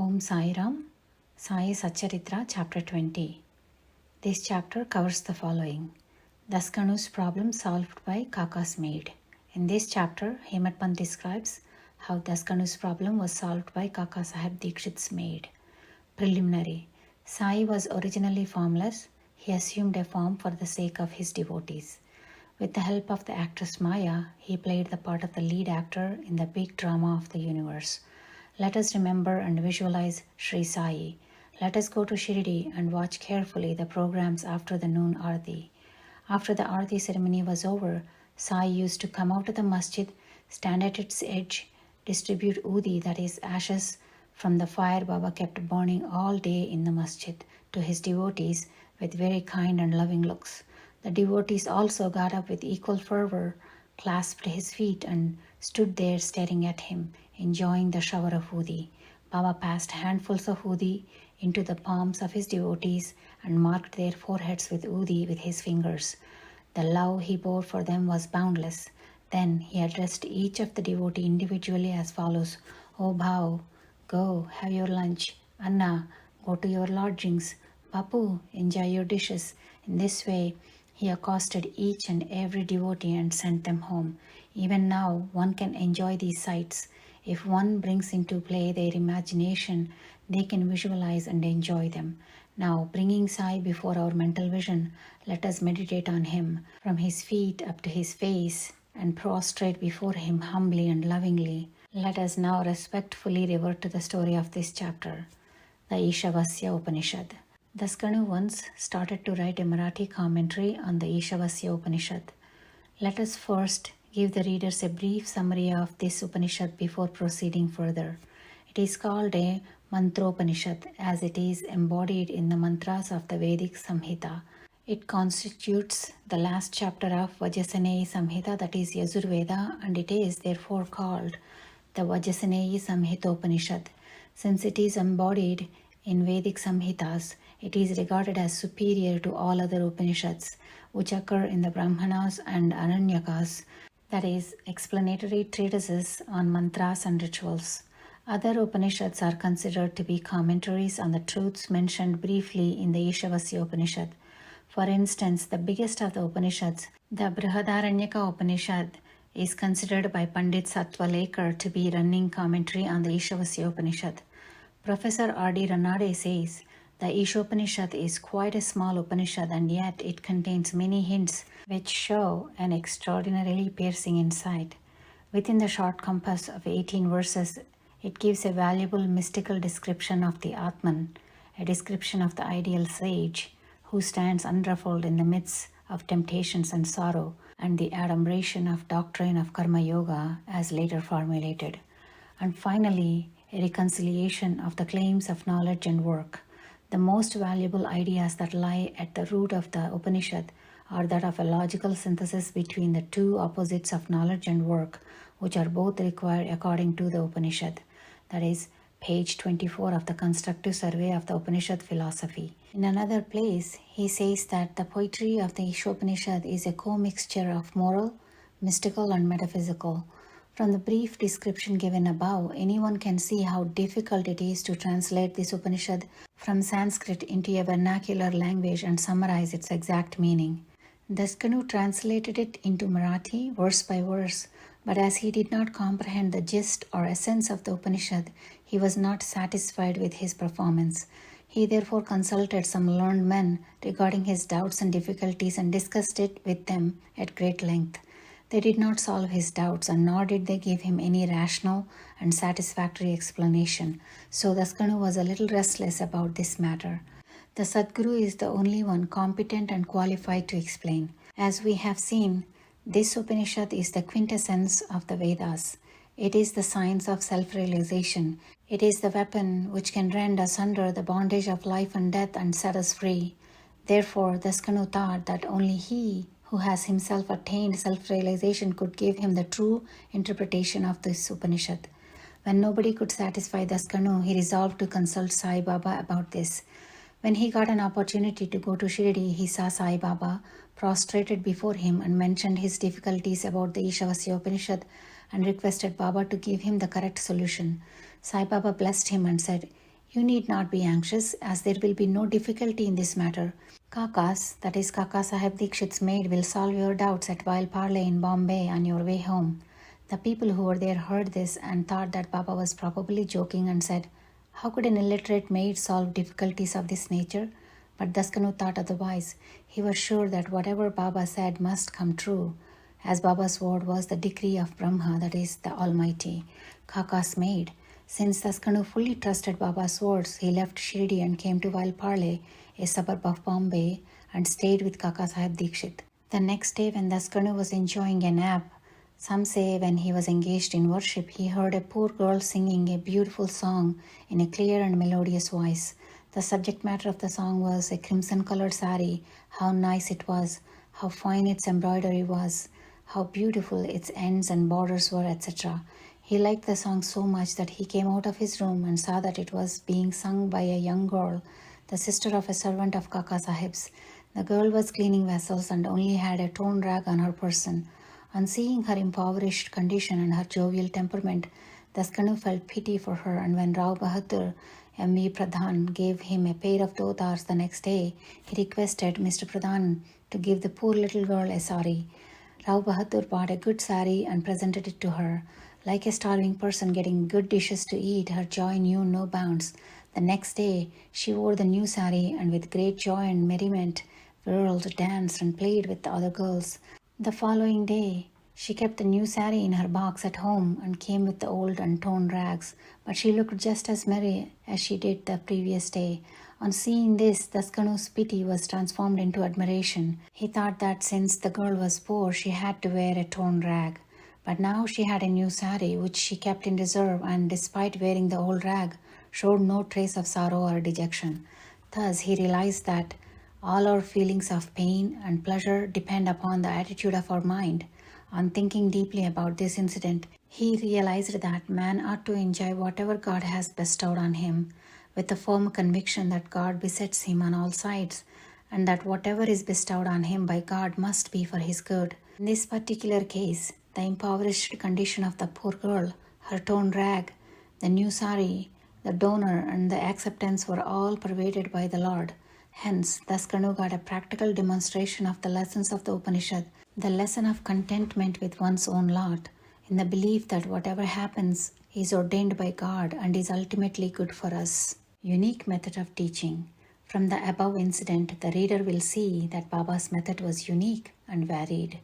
Om Sai Ram, Sai Satcharitra, Chapter 20. This chapter covers the following. Daskanu's problem solved by Kaka's maid. In this chapter, Hemat Pant describes how Daskanu's problem was solved by Kaka Sahib Dikshit's maid. Preliminary. Sai was originally formless. He assumed a form for the sake of his devotees. With the help of the actress Maya, he played the part of the lead actor in the big drama of the universe. Let us remember and visualize Sri Sai. Let us go to Shirdi and watch carefully the programs after the noon Aarti. After the Aarti ceremony was over, Sai used to come out of the masjid, stand at its edge, distribute udi, that is ashes from the fire Baba kept burning all day in the masjid, to his devotees with very kind and loving looks. The devotees also got up with equal fervor, clasped his feet and stood there staring at him, enjoying the shower of udi. Baba passed handfuls of udi into the palms of his devotees and marked their foreheads with udi with his fingers. The love he bore for them was boundless. Then he addressed each of the devotee individually as follows: "O Bhav, go, have your lunch. Anna, go to your lodgings. Bapu, enjoy your dishes." In this way, he accosted each and every devotee and sent them home. Even now, one can enjoy these sights. If one brings into play their imagination, they can visualize and enjoy them. Now, bringing Sai before our mental vision, let us meditate on him, from his feet up to his face, and prostrate before him humbly and lovingly. Let us now respectfully revert to the story of this chapter, the Ishavasya Upanishad. Daskanu once started to write a Marathi commentary on the Ishavasya Upanishad. Let us first give the readers a brief summary of this Upanishad before proceeding further. It is called a Mantropanishad as it is embodied in the mantras of the Vedic Samhita. It constitutes the last chapter of Vajasaneyi Samhita, that is Yajurveda, and it is therefore called the Vajasaneyi Samhitopanishad. Since it is embodied in Vedic Samhitas, it is regarded as superior to all other Upanishads which occur in the Brahmanas and Aranyakas, that is, explanatory treatises on mantras and rituals. Other Upanishads are considered to be commentaries on the truths mentioned briefly in the Ishavasya Upanishad. For instance, the biggest of the Upanishads, the Brihadaranyaka Upanishad, is considered by Pandit Satwalekar to be running commentary on the Ishavasya Upanishad. Professor R.D. Ranade says, the Ishopanishad is quite a small Upanishad and yet it contains many hints which show an extraordinarily piercing insight. Within the short compass of 18 verses, it gives a valuable mystical description of the Atman, a description of the ideal sage who stands unruffled in the midst of temptations and sorrow, and the adumbration of doctrine of Karma Yoga as later formulated. And finally, a reconciliation of the claims of knowledge and work. The most valuable ideas that lie at the root of the Upanishad are that of a logical synthesis between the two opposites of knowledge and work, which are both required according to the Upanishad. That is, page 24 of the Constructive Survey of the Upanishad Philosophy. In another place, he says that the poetry of the Ishopanishad is a co-mixture of moral, mystical, and metaphysical. From the brief description given above, anyone can see how difficult it is to translate this Upanishad from Sanskrit into a vernacular language and summarize its exact meaning. Daskanu translated it into Marathi verse by verse, but as he did not comprehend the gist or essence of the Upanishad, he was not satisfied with his performance. He therefore consulted some learned men regarding his doubts and difficulties and discussed it with them at great length. They did not solve his doubts, and nor did they give him any rational and satisfactory explanation. So Daskanu was a little restless about this matter. The Sadguru is the only one competent and qualified to explain. As we have seen, this Upanishad is the quintessence of the Vedas. It is the science of self-realization. It is the weapon which can rend asunder the bondage of life and death and set us free. Therefore, Daskanu thought that only he who has himself attained self-realization could give him the true interpretation of this Upanishad. When nobody could satisfy Daskanu, he resolved to consult Sai Baba about this. When he got an opportunity to go to Shirdi, he saw Sai Baba prostrated before him and mentioned his difficulties about the Ishavasya Upanishad and requested Baba to give him the correct solution. Sai Baba blessed him and said, You need not be anxious, as there will be no difficulty in this matter. Kakas, that is Kaka Sahib Dikshit's maid, will solve your doubts at While Parley in Bombay on your way home. The people who were there heard this and thought that Baba was probably joking and said, "How could an illiterate maid solve difficulties of this nature?" But Daskanu thought otherwise. He was sure that whatever Baba said must come true, as Baba's word was the decree of Brahma, that is, the Almighty. Kaka's maid. Since Daskanu fully trusted Baba's words, he left Shirdi and came to Valparle, a suburb of Bombay, and stayed with Kaka Sahib Dikshit. The next day, when Daskanu was enjoying a nap, some say when he was engaged in worship, he heard a poor girl singing a beautiful song in a clear and melodious voice. The subject matter of the song was a crimson-colored sari, how nice it was, how fine its embroidery was, how beautiful its ends and borders were, etc. He liked the song so much that he came out of his room and saw that it was being sung by a young girl, the sister of a servant of Kaka Sahib's. The girl was cleaning vessels and only had a torn rag on her person. On seeing her impoverished condition and her jovial temperament, Daskanu felt pity for her, and when Rao Bahadur M.V. Pradhan gave him a pair of dhotars the next day, he requested Mr. Pradhan to give the poor little girl a sari. Rao Bahadur bought a good sari and presented it to her. Like a starving person getting good dishes to eat, her joy knew no bounds. The next day, she wore the new sari and with great joy and merriment whirled, danced and played with the other girls. The following day, she kept the new sari in her box at home and came with the old and torn rags, but she looked just as merry as she did the previous day. On seeing this, Daskanu's pity was transformed into admiration. He thought that since the girl was poor, she had to wear a torn rag. But now she had a new sari which she kept in reserve, and despite wearing the old rag, showed no trace of sorrow or dejection. Thus he realized that all our feelings of pain and pleasure depend upon the attitude of our mind. On thinking deeply about this incident, he realized that man ought to enjoy whatever God has bestowed on him, with the firm conviction that God besets him on all sides, and that whatever is bestowed on him by God must be for his good. In this particular case, the impoverished condition of the poor girl, her torn rag, the new sari, the donor, and the acceptance were all pervaded by the Lord. Hence, Daskanu got a practical demonstration of the lessons of the Upanishad, the lesson of contentment with one's own lot, in the belief that whatever happens is ordained by God and is ultimately good for us. Unique method of teaching. From the above incident, the reader will see that Baba's method was unique and varied.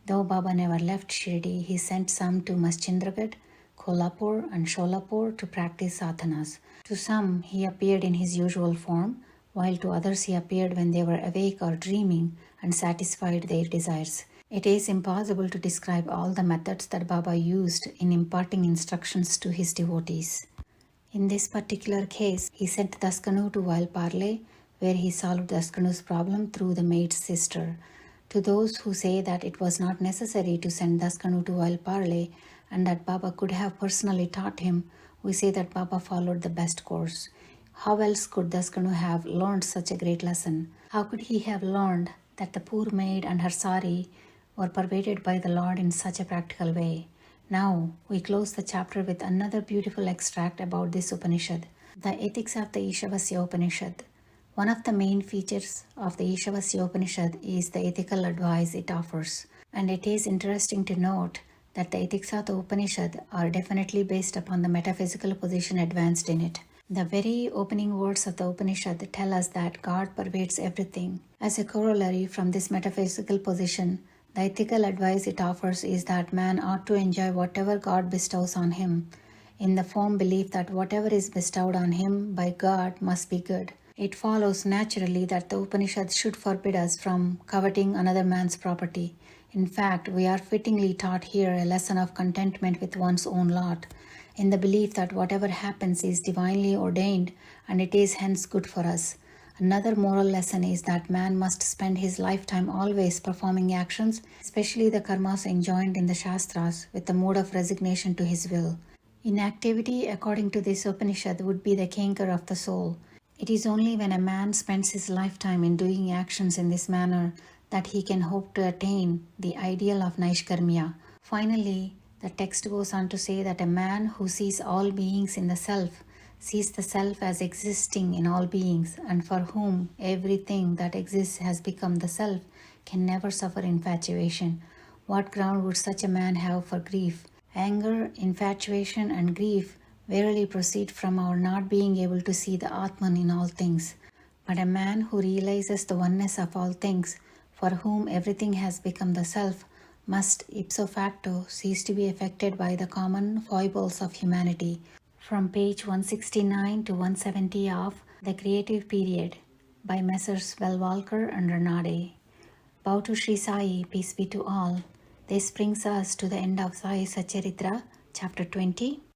Though Baba never left Shirdi, he sent some to Maschindragad, Kolhapur and Sholapur to practice sadhanas. To some, he appeared in his usual form, while to others he appeared when they were awake or dreaming and satisfied their desires. It is impossible to describe all the methods that Baba used in imparting instructions to his devotees. In this particular case, he sent Daskanu to Valparle, where he solved Daskanu's problem through the maid's sister. To those who say that it was not necessary to send Daskanu to Valparle and that Baba could have personally taught him, we say that Baba followed the best course. How else could Daskanu have learned such a great lesson? How could he have learned that the poor maid and her sari were pervaded by the Lord in such a practical way? Now, we close the chapter with another beautiful extract about this Upanishad, the ethics of the Ishavasya Upanishad. One of the main features of the Ishavasya Upanishad is the ethical advice it offers, and it is interesting to note that the ethics of the Upanishad are definitely based upon the metaphysical position advanced in it. The very opening words of the Upanishad tell us that God pervades everything. As a corollary from this metaphysical position, the ethical advice it offers is that man ought to enjoy whatever God bestows on him, in the firm belief that whatever is bestowed on him by God must be good. It follows naturally that the Upanishad should forbid us from coveting another man's property. In fact, we are fittingly taught here a lesson of contentment with one's own lot, in the belief that whatever happens is divinely ordained and it is hence good for us. Another moral lesson is that man must spend his lifetime always performing actions, especially the karmas enjoined in the Shastras, with the mood of resignation to his will. Inactivity, according to this Upanishad, would be the canker of the soul. It is only when a man spends his lifetime in doing actions in this manner that he can hope to attain the ideal of Naishkarmya. Finally, the text goes on to say that a man who sees all beings in the self, sees the self as existing in all beings, and for whom everything that exists has become the self, can never suffer infatuation. What ground would such a man have for grief? Anger, infatuation, and grief verily proceed from our not being able to see the Atman in all things. But a man who realizes the oneness of all things, for whom everything has become the self, must ipso facto cease to be affected by the common foibles of humanity. From page 169 to 170 of The Creative Period by Messrs. Bellwalker and Ranade. Bow to Sri Sai, peace be to all. This brings us to the end of Sai Satcharitra, chapter 20.